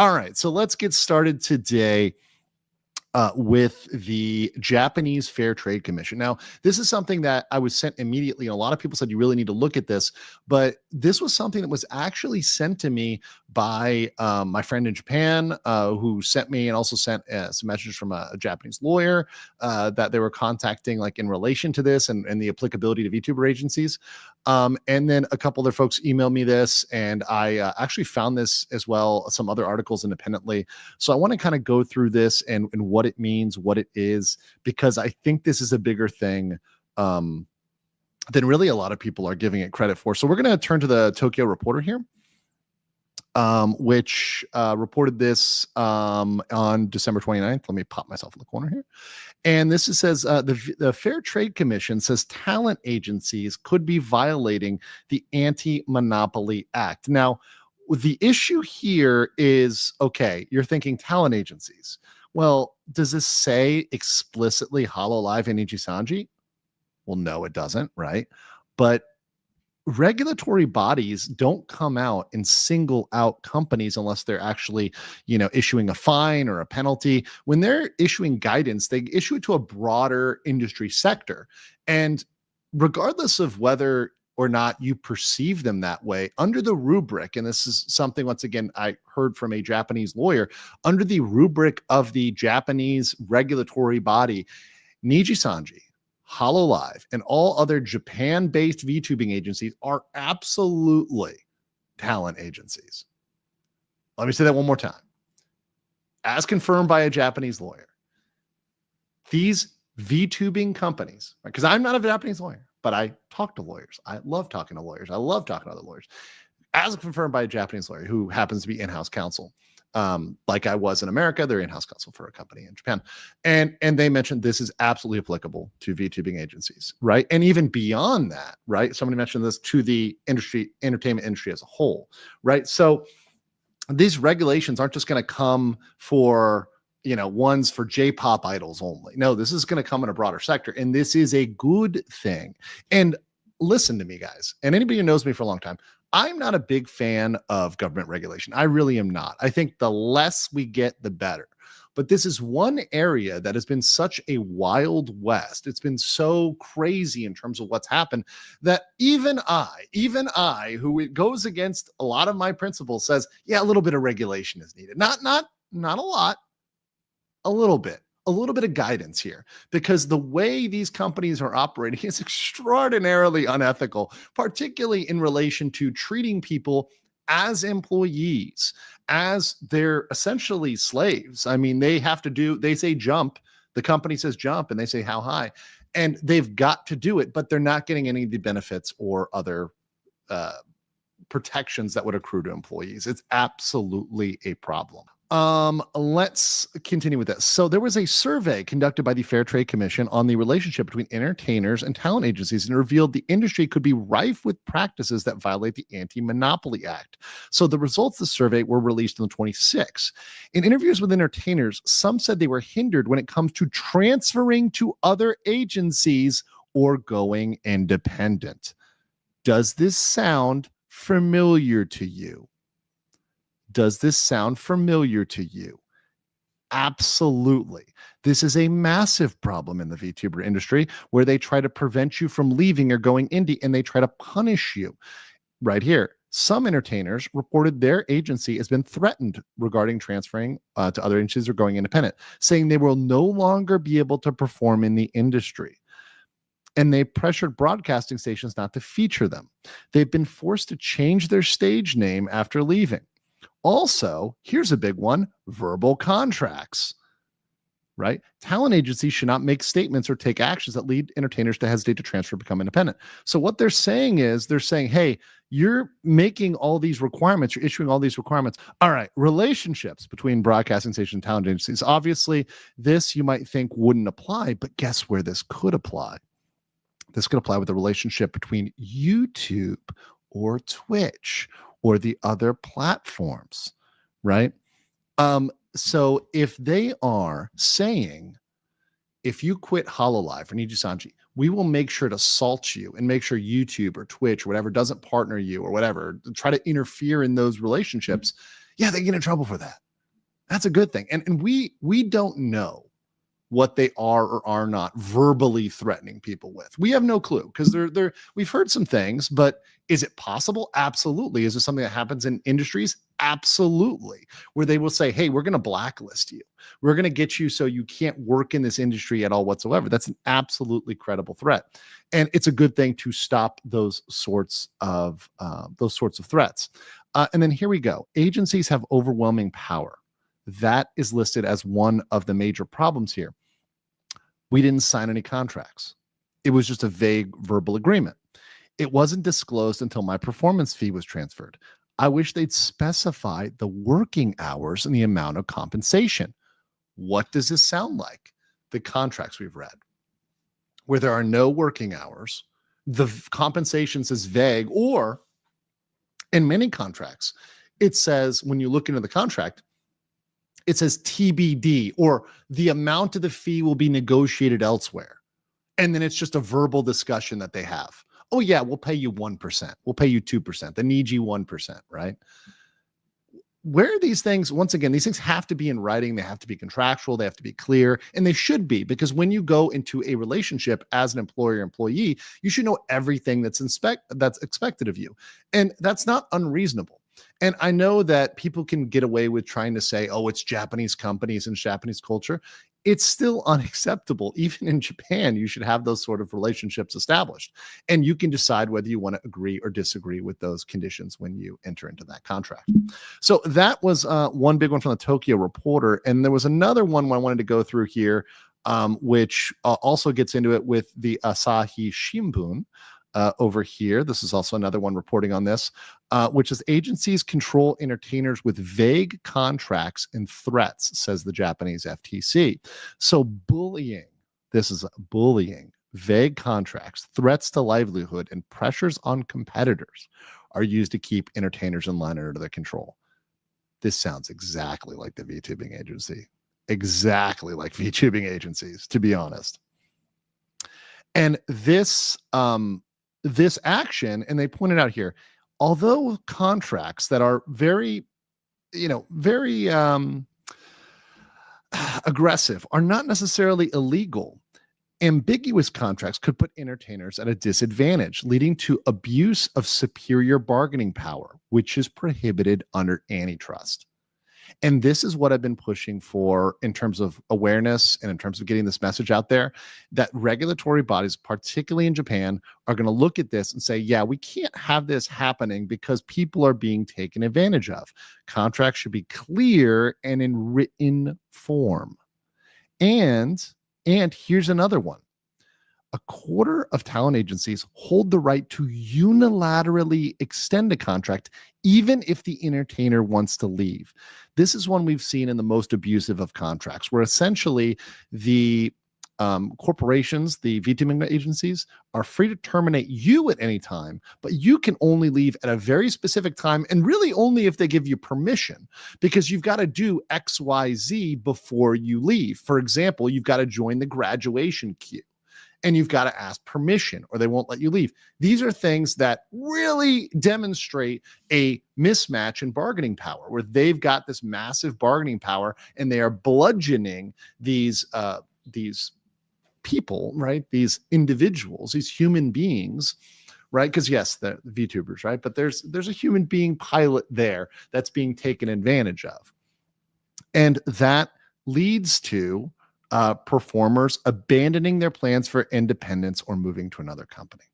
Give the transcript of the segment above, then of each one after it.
All right, so let's get started today with the Japanese Fair Trade Commission. Now, this is something that I was sent immediately, and a lot of people said you really need to look at this, but this was something that was actually sent to me by my friend in Japan, who sent me and also sent some messages from a Japanese lawyer that they were contacting like in relation to this and the applicability to VTuber agencies. And then a couple other folks emailed me this, and I actually found this as well, some other articles independently. So I want to kind of go through this and what it means, what it is, because I think this is a bigger thing than really a lot of people are giving it credit for. So we're going to turn to the Tokyo Reporter here, which reported this on December 29th. Let me pop myself in the corner here. And this says the Fair Trade Commission says talent agencies could be violating the Anti-Monopoly Act. Now, the issue here is, okay, you're thinking talent agencies. Well, does this say explicitly Hololive and Ichisanji? Well, no, it doesn't, right? But regulatory bodies don't come out and single out companies unless they're actually, issuing a fine or a penalty. When they're issuing guidance, they issue it to a broader industry sector. And regardless of whether or not you perceive them that way, under the rubric, and this is something, once again, I heard from a Japanese lawyer, under the rubric of the Japanese regulatory body, Nijisanji, Hololive, and all other Japan-based VTubing agencies are absolutely talent agencies. Let me say that one more time. As confirmed by a Japanese lawyer, these VTubing companies, because I'm not a Japanese lawyer, but I talk to lawyers. I love talking to lawyers. I love talking to other lawyers. As confirmed by a Japanese lawyer who happens to be in-house counsel, like I was in America, they're in-house counsel for a company in Japan. And they mentioned this is absolutely applicable to VTubing agencies, right? And even beyond that, right? Somebody mentioned this to the entertainment industry as a whole, right? So these regulations aren't just going to come for, ones for J-pop idols only. No, this is going to come in a broader sector, and this is a good thing. And listen to me, guys, and anybody who knows me for a long time, I'm not a big fan of government regulation. I really am not. I think the less we get, the better. But this is one area that has been such a wild west. It's been so crazy in terms of what's happened that even I, who it goes against a lot of my principles, says, yeah, a little bit of regulation is needed. Not a lot, a little bit of guidance here, because the way these companies are operating is extraordinarily unethical, particularly in relation to treating people as employees, as they're essentially slaves. I mean, they say jump, the company says jump, and they say how high, and they've got to do it, but they're not getting any of the benefits or other protections that would accrue to employees. It's absolutely a problem. Let's continue with this. So there was a survey conducted by the Fair Trade Commission on the relationship between entertainers and talent agencies, and revealed the industry could be rife with practices that violate the Anti-Monopoly Act. So the results of the survey were released on the 26th. In interviews with entertainers, some said they were hindered when it comes to transferring to other agencies or going independent. Does this sound familiar to you? Does this sound familiar to you? Absolutely. This is a massive problem in the VTuber industry, where they try to prevent you from leaving or going indie, and they try to punish you. Right here, some entertainers reported their agency has been threatened regarding transferring to other agencies or going independent, saying they will no longer be able to perform in the industry. And they pressured broadcasting stations not to feature them. They've been forced to change their stage name after leaving. Also, here's a big one: verbal contracts, right? Talent agencies should not make statements or take actions that lead entertainers to hesitate to transfer or become independent. So what they're saying is, hey, you're making all these requirements, you're issuing all these requirements. All right, relationships between broadcasting stations and talent agencies. Obviously, this you might think wouldn't apply, but guess where this could apply? This could apply with the relationship between YouTube or Twitch or the other platforms, right? So if they are saying, if you quit Hololive or Nijisanji, we will make sure to salt you and make sure YouTube or Twitch or whatever doesn't partner you or whatever, try to interfere in those relationships, yeah, they get in trouble for that. That's a good thing. And we don't know what they are or are not verbally threatening people with. We have no clue because we've heard some things, but is it possible? Absolutely. Is it something that happens in industries? Absolutely. Where they will say, hey, we're going to blacklist you. We're going to get you so you can't work in this industry at all whatsoever. That's an absolutely credible threat. And it's a good thing to stop those sorts of threats. And then here we go. Agencies have overwhelming power. That is listed as one of the major problems here. We didn't sign any contracts. It was just a vague verbal agreement. It wasn't disclosed until my performance fee was transferred. I wish they'd specify the working hours and the amount of compensation. What does this sound like? The contracts we've read, where there are no working hours, the compensation says vague, or in many contracts, it says, when you look into the contract, it says TBD, or the amount of the fee will be negotiated elsewhere. And then it's just a verbal discussion that they have. Oh yeah, we'll pay you 1%. We'll pay you 2%. The need you 1%, right? Where are these things? Once again, these things have to be in writing. They have to be contractual. They have to be clear, and they should be, because when you go into a relationship as an employer-employee, you should know everything that's expected of you. And that's not unreasonable. And I know that people can get away with trying to say, oh, it's Japanese companies and Japanese culture. It's still unacceptable. Even in Japan, you should have those sort of relationships established. And you can decide whether you want to agree or disagree with those conditions when you enter into that contract. So that was one big one from the Tokyo Reporter. And there was another one I wanted to go through here, which also gets into it with the Asahi Shimbun. Over here, this is also another one reporting on this, which is agencies control entertainers with vague contracts and threats, says the Japanese FTC. So bullying, this is bullying, vague contracts, threats to livelihood, and pressures on competitors are used to keep entertainers in line under their control. This sounds exactly like the VTubing agency, exactly like VTubing agencies, to be honest. And this action, and they pointed out here, although contracts that are very aggressive are not necessarily illegal, ambiguous contracts could put entertainers at a disadvantage, leading to abuse of superior bargaining power, which is prohibited under antitrust. And this is what I've been pushing for in terms of awareness and in terms of getting this message out there, that regulatory bodies, particularly in Japan, are going to look at this and say, yeah, we can't have this happening because people are being taken advantage of. Contracts should be clear and in written form. And here's another one. A quarter of talent agencies hold the right to unilaterally extend a contract, even if the entertainer wants to leave. This is one we've seen in the most abusive of contracts, where essentially the corporations, the VTubing agencies, are free to terminate you at any time, but you can only leave at a very specific time, and really only if they give you permission, because you've got to do X, Y, Z before you leave. For example, you've got to join the graduation queue, and you've got to ask permission or they won't let you leave. These are things that really demonstrate a mismatch in bargaining power, where they've got this massive bargaining power and they are bludgeoning these people, right? These individuals, these human beings, right? Because yes, the VTubers, right? But there's a human being pilot there that's being taken advantage of. And that leads to performers abandoning their plans for independence or moving to another company.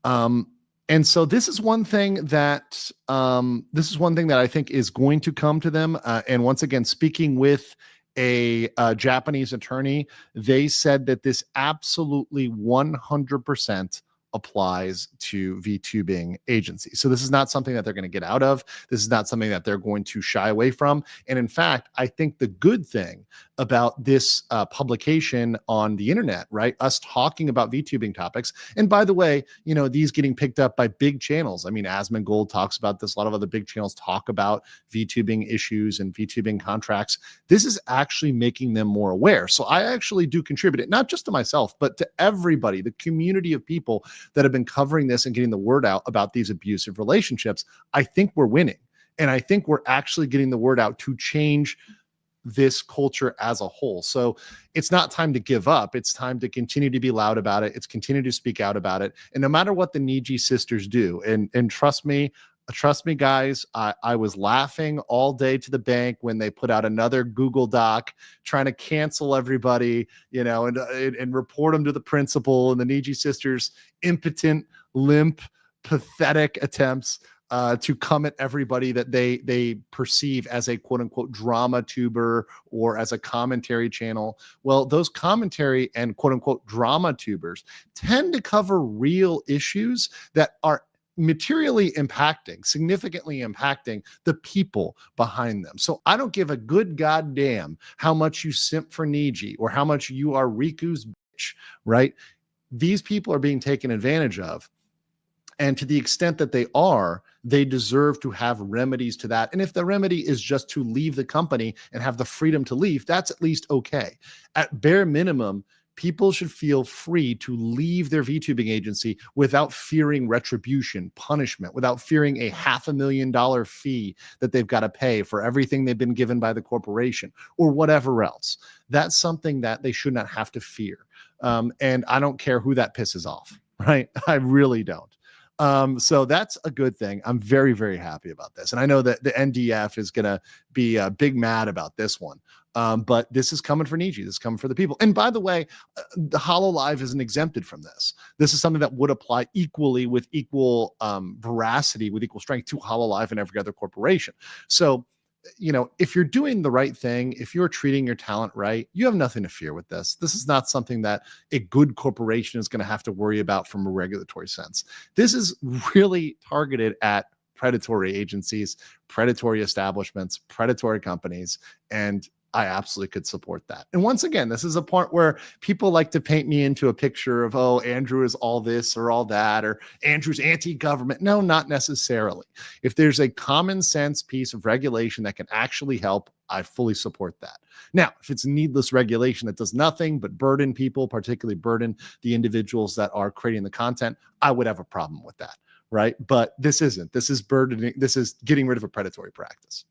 And so this is one thing that I think is going to come to them. And once again, speaking with a Japanese attorney, they said that this absolutely 100% applies to VTubing agencies. So this is not something that they're going to get out of. This is not something that they're going to shy away from. And in fact, I think the good thing about this publication on the internet, right? Us talking about VTubing topics. And by the way, these getting picked up by big channels. I mean, Asmongold talks about this. A lot of other big channels talk about VTubing issues and VTubing contracts. This is actually making them more aware. So I actually do contribute it, not just to myself, but to everybody, the community of people that have been covering this and getting the word out about these abusive relationships. I think we're winning. And I think we're actually getting the word out to change this culture as a whole. So it's not time to give up. It's time to continue to be loud about it. It's continue to speak out about it. And no matter what the Niji sisters do, and trust me, guys, I was laughing all day to the bank when they put out another Google Doc trying to cancel everybody, and report them to the principal, and the Niji sisters' impotent, limp, pathetic attempts to come at everybody that they perceive as a quote unquote drama tuber or as a commentary channel. Well, those commentary and quote unquote drama tubers tend to cover real issues that are significantly impacting the people behind them. So I don't give a good goddamn how much you simp for Niji or how much you are Riku's bitch, right? These people are being taken advantage of. And to the extent that they deserve to have remedies to that. And if the remedy is just to leave the company and have the freedom to leave, that's at least okay. At bare minimum, people should feel free to leave their VTubing agency without fearing retribution, punishment, without fearing a $500,000 fee that they've got to pay for everything they've been given by the corporation or whatever else. That's something that they should not have to fear. And I don't care who that pisses off, right? I really don't. So that's a good thing. I'm very, very happy about this. And I know that the NDF is going to be big mad about this one. But this is coming for Niji. This is coming for the people. And by the way, the HoloLive isn't exempted from this. This is something that would apply equally with equal veracity, with equal strength to HoloLive and every other corporation. So, if you're doing the right thing, if you're treating your talent right, you have nothing to fear with this. This is not something that a good corporation is going to have to worry about from a regulatory sense. This is really targeted at predatory agencies, predatory establishments, predatory companies, and I absolutely could support that. And once again, this is a part where people like to paint me into a picture of, oh, Andrew is all this or all that, or Andrew's anti-government. No, not necessarily. If there's a common sense piece of regulation that can actually help, I fully support that. Now, if it's needless regulation that does nothing but burden people, particularly burden the individuals that are creating the content, I would have a problem with that, right? But this isn't. This is burdening. This is getting rid of a predatory practice.